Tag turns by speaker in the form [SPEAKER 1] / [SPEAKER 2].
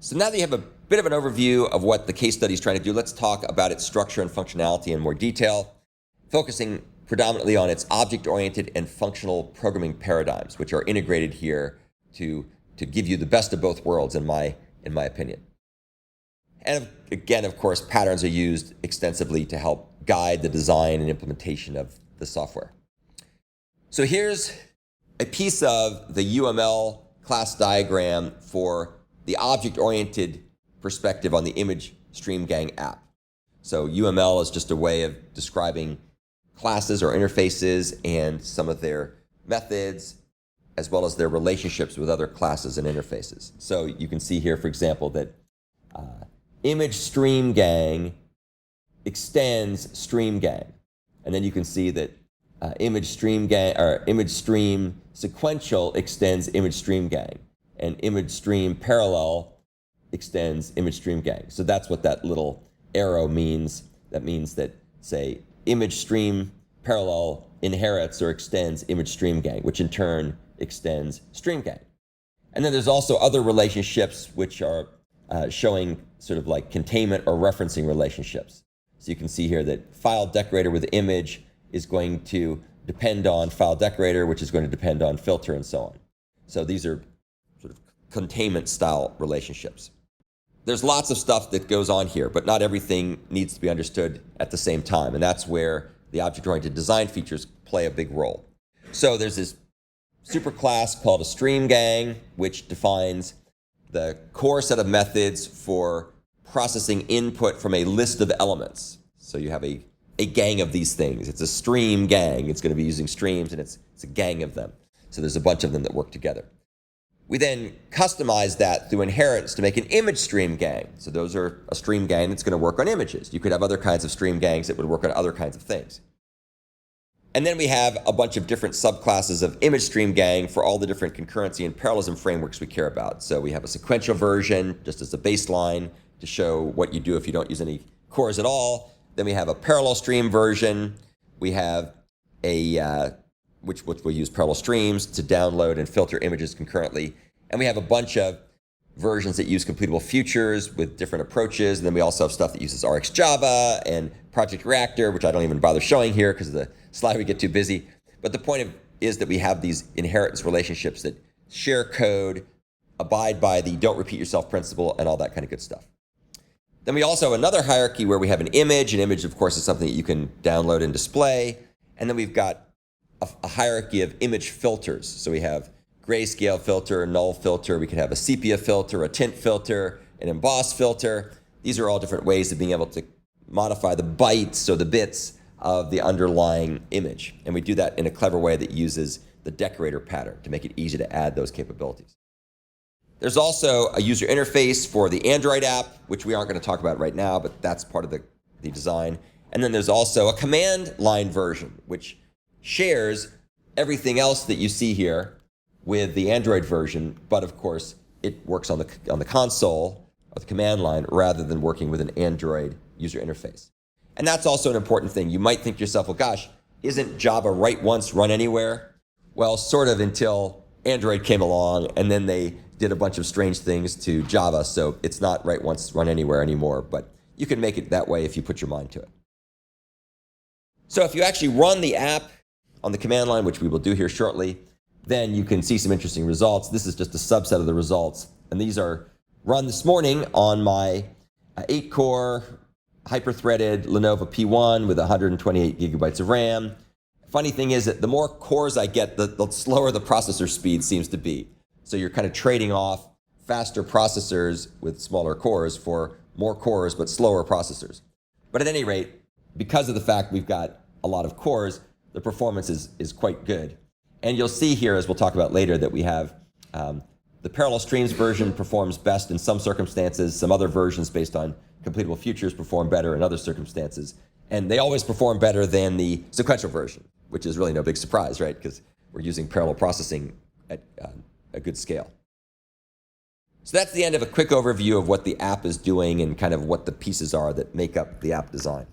[SPEAKER 1] So now that you have a bit of an overview of what the case study is trying to do, let's talk about its structure and functionality in more detail, focusing predominantly on its object-oriented and functional programming paradigms, which are integrated here to give you the best of both worlds, in my opinion. And again, of course, patterns are used extensively to help guide the design and implementation of the software. So here's a piece of the UML class diagram for the object-oriented perspective on the ImageStreamGang app. So UML is just a way of describing classes or interfaces and some of their methods, as well as their relationships with other classes and interfaces. So you can see here, for example, that ImageStreamGang extends StreamGang. And then you can see that ImageStreamGang or ImageStream sequential extends ImageStreamGang, and ImageStream parallel extends ImageStreamGang. So that's what that little arrow means. That means that, say, ImageStream parallel inherits or extends ImageStreamGang, which in turn extends StreamGang. And then there's also other relationships which are showing sort of like containment or referencing relationships. So you can see here that file decorator with image is going to depend on file decorator, which is going to depend on filter, and so on. So these are sort of containment style relationships. There's lots of stuff that goes on here, but not everything needs to be understood at the same time. And that's where the object-oriented design features play a big role. So there's this superclass called a StreamGang, which defines the core set of methods for processing input from a list of elements. So you have a gang of these things. It's a stream gang. It's going to be using streams, and it's a gang of them. So there's a bunch of them that work together. We then customize that through inheritance to make an image stream gang. So those are a stream gang that's going to work on images. You could have other kinds of stream gangs that would work on other kinds of things. And then we have a bunch of different subclasses of image stream gang for all the different concurrency and parallelism frameworks we care about. So we have a sequential version just as a baseline to show what you do if you don't use any cores at all. Then we have a parallel stream version. We have a which will use parallel streams to download and filter images concurrently. And we have a bunch of versions that use completable futures with different approaches. And then we also have stuff that uses RxJava and Project Reactor, which I don't even bother showing here because of the slide would get too busy. But the point is that we have these inheritance relationships that share code, abide by the don't repeat yourself principle, and all that kind of good stuff. Then we also have another hierarchy where we have an image. An image, of course, is something that you can download and display. And then we've got a hierarchy of image filters. So we have grayscale filter, null filter. We could have a sepia filter, a tint filter, an emboss filter. These are all different ways of being able to modify the bytes or the bits of the underlying image. And we do that in a clever way that uses the decorator pattern to make it easy to add those capabilities. There's also a user interface for the Android app, which we aren't going to talk about right now, but that's part of the design. And then there's also a command line version, which shares everything else that you see here with the Android version, but of course it works on the console or the command line rather than working with an Android user interface. And that's also an important thing. You might think to yourself, well, gosh, isn't Java write once, run anywhere? Well, sort of, until Android came along, and then they did a bunch of strange things to Java, so it's not write once, run anywhere anymore, but you can make it that way if you put your mind to it. So if you actually run the app on the command line, which we will do here shortly, then you can see some interesting results. This is just a subset of the results. And these are run this morning on my 8-core hyper-threaded Lenovo P1 with 128 gigabytes of RAM. Funny thing is that the more cores I get, the slower the processor speed seems to be. So you're kind of trading off faster processors with smaller cores for more cores but slower processors. But at any rate, because of the fact we've got a lot of cores, the performance is quite good. And you'll see here, as we'll talk about later, that we have the parallel streams version performs best in some circumstances. Some other versions based on completable futures perform better in other circumstances. And they always perform better than the sequential version, which is really no big surprise, right? Because we're using parallel processing at a good scale. So that's the end of a quick overview of what the app is doing and kind of what the pieces are that make up the app design.